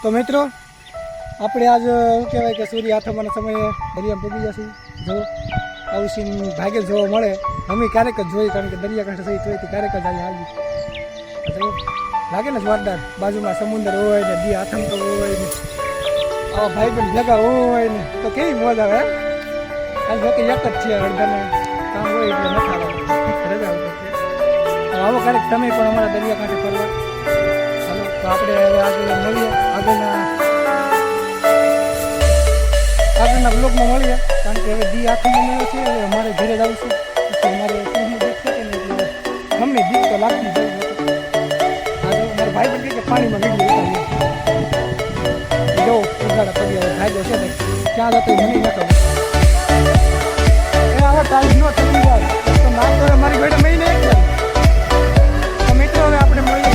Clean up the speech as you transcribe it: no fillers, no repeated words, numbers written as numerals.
તો મિત્રો આપણે આજ શું કહેવાય કે સૂર્ય આથમવાના સમયે દરિયામાં પૂગી જશું. જો આવું સીન ભાગે જોવા મળે અમે ક્યારેક જ જોઈએ, કારણ કે દરિયાકાંઠે સહિત હોય તો ક્યારેક જ આવી જો લાગે ને જોરદાર. બાજુમાં સમુદ્ર હોય ને દી આથમતો હોય ને આવા ભાઈ પણ ભેગા હોય ને તો કેવી મોજ આવે. આ જોકે એક જ છે, અડધાને કામ હોય એટલે નથી આવે રજા ઉપર. આવો ક્યારેક તમે પણ અમારા દરિયાકાંઠે ફરવા ચાલો. તો આપણે હવે આગળ મળીએ, આગળના બ્લોગમાં મળીએ, કારણ કે હવે દી આથમવા મળ્યો છે. હવે અમારે ઘરે જવું છે, પછી અમારે સિંહની બીક છે ને એટલે મમ્મી બીક તો લાગતી જવું હતું. મારા ભાઈ પણ કે પાણીમાં વિડીયો ઉતારીએ જો ઉગાડા પડી હવે ભાઈઓ છે ને ક્યાં જતો મને ન ખબર. એ આવા ટાઈમ નો થઈ જાય તો ના તો મારી ઘરે મહિને એક જાય. તો મિત્રો હવે આપણે મળીએ.